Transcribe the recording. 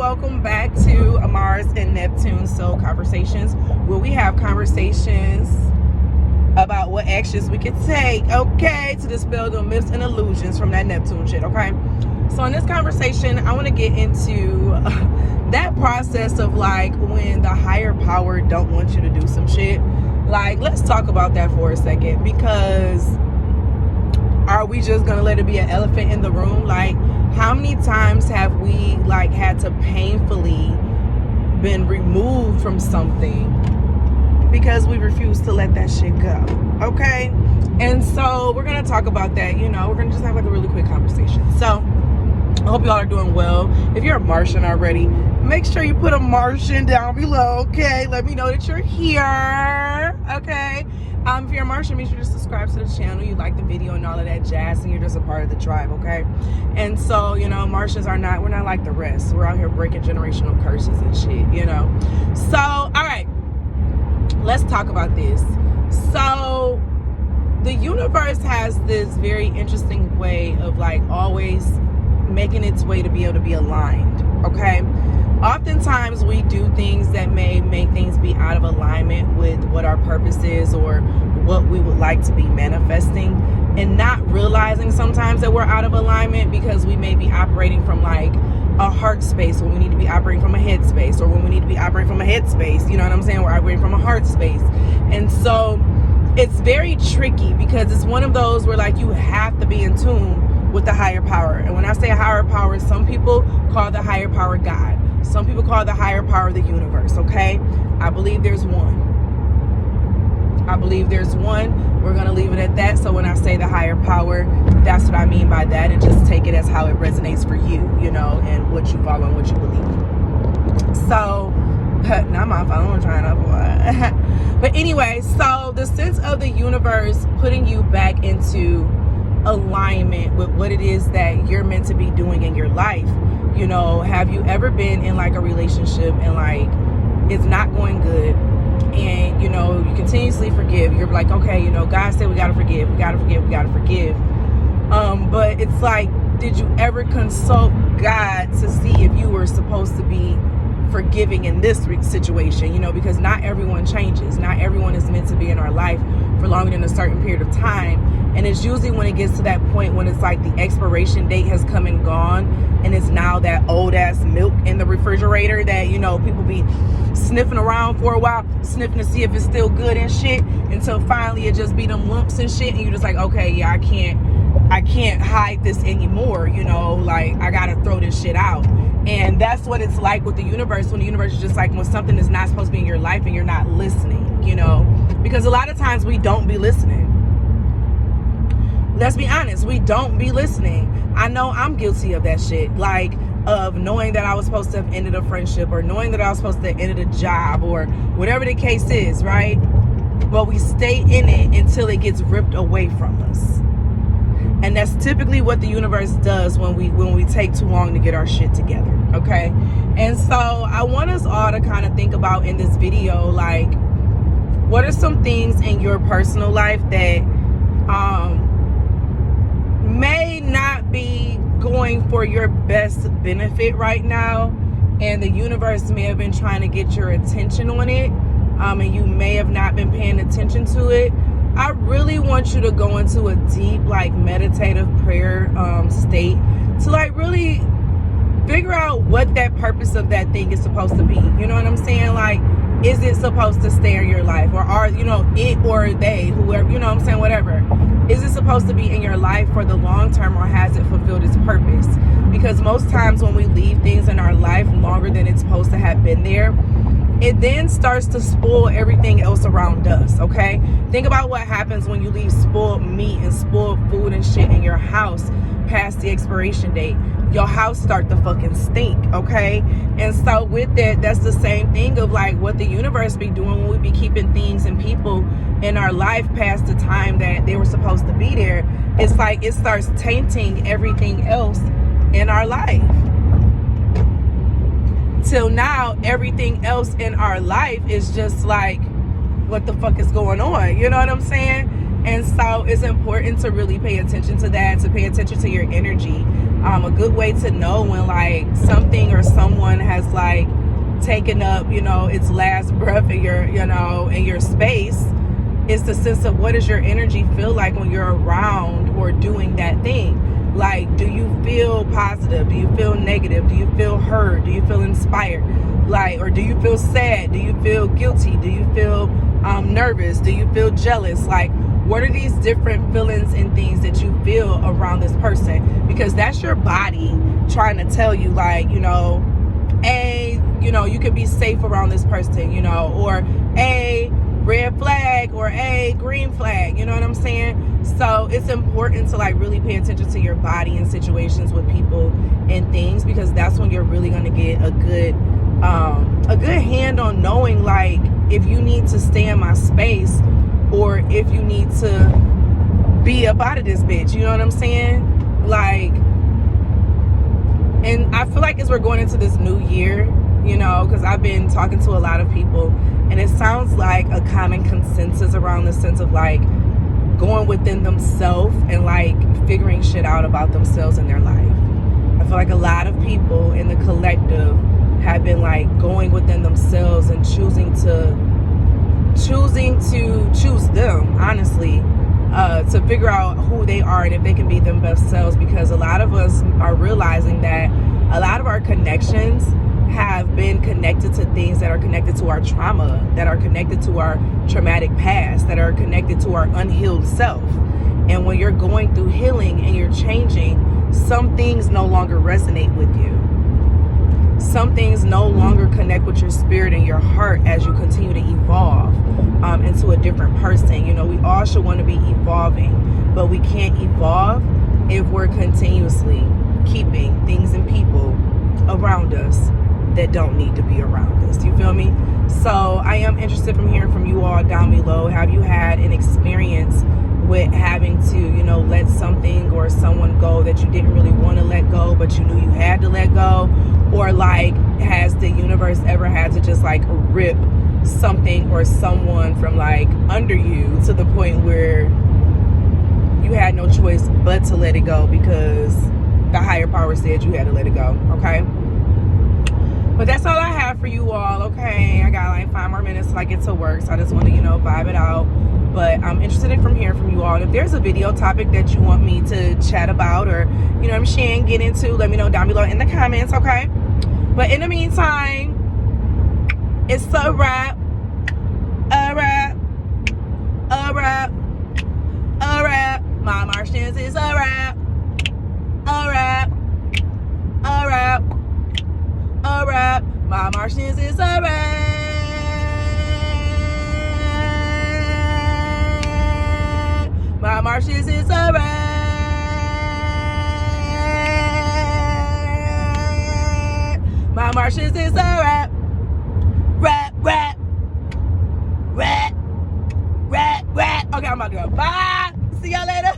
welcome back to Mars and Neptune Soul Conversations, where we have conversations about what actions we can take, okay, to dispel the myths and illusions from that Neptune shit, okay? So in this conversation, I want to get into that process of like when the higher power don't want you to do some shit. Like, let's talk about that for a second, because are we just gonna let it be an elephant in the room? Like, how many times have we like had to painfully been removed from something because we refuse to let that shit go, okay? And so we're gonna talk about that. You know, we're gonna just have like a really quick conversation. So I hope y'all are doing well. If you're a Martian already, make sure you put a Martian down below, okay? Let me know that you're here, okay? If you're a Martian, make sure to subscribe to the channel, you like the video and all of that jazz, and you're just a part of the tribe, okay? And so, you know, Martians we're not like the rest. We're out here breaking generational curses and shit, you know? So, all right, let's talk about this. So, the universe has this very interesting way of like always making its way to be able to be aligned, okay? Oftentimes we do things that may make things be out of alignment with what our purpose is or what we would like to be manifesting, and not realizing sometimes that we're out of alignment because we may be operating from like a heart space when we need to be operating from a head space, or when we need to be operating from a head space, you know what I'm saying? We're operating from a heart space. And so it's very tricky because it's one of those where like you have to be in tune with the higher power. And when I say higher power, some people call the higher power God. Some people call the higher power the universe, okay? I believe there's one. I believe there's one. We're going to leave it at that. So when I say the higher power, that's what I mean by that. And just take it as how it resonates for you, you know, and what you follow and what you believe. So, not my fault. I'm trying to avoid. But anyway, so the sense of the universe putting you back into alignment with what it is that you're meant to be doing in your life. You know, have you ever been in like a relationship and like it's not going good, and you know you continuously forgive? You're like, okay, you know, God said we gotta forgive, but it's like, did you ever consult God to see if you were supposed to be forgiving in this situation? You know, because not everyone changes, not everyone is meant to be in our life for longer than a certain period of time. And it's usually when it gets to that point when it's like the expiration date has come and gone, and it's now that old ass milk in the refrigerator that, you know, people be sniffing around for a while, sniffing to see if it's still good and shit, until finally it just be them lumps and shit, and you're just like, okay, yeah, I can't hide this anymore, you know, like I gotta throw this shit out. And that's what it's like with the universe, when the universe is just like, when something is not supposed to be in your life and you're not listening, you know, because a lot of times we don't be listening. Let's be honest, we don't be listening. I know I'm guilty of that shit, like of knowing that I was supposed to have ended a friendship, or knowing that I was supposed to have ended a job, or whatever the case is, right? But we stay in it until it gets ripped away from us. And that's typically what the universe does when we take too long to get our shit together, okay? And so I want us all to kind of think about in this video, like, what are some things in your personal life that may not be going for your best benefit right now, and the universe may have been trying to get your attention on it, and you may have not been paying attention to it. I really want you to go into a deep like meditative prayer state to like really figure out what that purpose of that thing is supposed to be. You know what I'm saying? Like, is it supposed to stay in your life, or are, you know, it or they, whoever, you know what I'm saying, whatever, is it supposed to be in your life for the long term, or has it fulfilled its purpose? Because most times when we leave things in our life longer than it's supposed to have been there, it then starts to spoil everything else around us, okay? Think about what happens when you leave spoiled meat and spoiled food and shit in your house past the expiration date. Your house start to fucking stink, okay? And so with that, that's the same thing of like what the universe be doing when we be keeping things and people in our life past the time that they were supposed to be there. It's like it starts tainting everything else in our life. Till now, everything else in our life is just like, what the fuck is going on? You know what I'm saying? And so it's important to really pay attention to that, to pay attention to your energy, A good way to know when like something or someone has like taken up, you know, its last breath in your, you know, in your space, is the sense of what does your energy feel like when you're around or doing that thing. Like, do you feel positive? Do you feel negative? Do you feel hurt? Do you feel inspired? Like, or do you feel sad? Do you feel guilty? Do you feel nervous? Do you feel jealous? Like, what are these different feelings and things that you feel around this person? Because that's your body trying to tell you, like, you know, A, you know, you could be safe around this person, you know, or A, red flag, or A, green flag, you know what I'm saying? So it's important to like really pay attention to your body in situations with people and things, because that's when you're really going to get a good hand on knowing like if you need to stay in my space or if you need to be up out of this bitch, you know what I'm saying? Like, and I feel like as we're going into this new year, you know, because I've been talking to a lot of people, and it sounds like a common consensus around the sense of like going within themselves and like figuring shit out about themselves and their life. I feel like a lot of people in the collective have been like going within themselves and choosing to choose them, honestly, to figure out who they are and if they can be their best selves, because a lot of us are realizing that a lot of our connections have been connected to things that are connected to our trauma, that are connected to our traumatic past, that are connected to our unhealed self. And when you're going through healing and you're changing, some things no longer resonate with you. Some things no longer connect with your spirit and your heart as you continue to evolve into a different person. You know, we all should want to be evolving, but we can't evolve if we're continuously keeping things and people around us that don't need to be around us. You feel me? So I am interested in hearing from you all down below. Have you had an experience with having to, you know, let something or someone go that you didn't really want to let go, but you knew you had to let go? Or like, has the universe ever had to just like rip something or someone from like under you to the point where you had no choice but to let it go because the higher power said you had to let it go? Okay. But that's all I have for you all, okay? I got like 5 more minutes till I get to work, so I just want to, you know, vibe it out. But I'm interested in hearing from you all. And if there's a video topic that you want me to chat about or, you know what I'm saying, get into, let me know down below in the comments, okay? But in the meantime, it's a wrap. A wrap. A wrap. A wrap. My Martians is a wrap. A wrap. A wrap. A wrap. My Martians is a wrap. My Martians is a wrap. My Martians is a wrap. Rap, rap. Rap. Rap, rap. Okay, I'm about to go. Bye. See y'all later.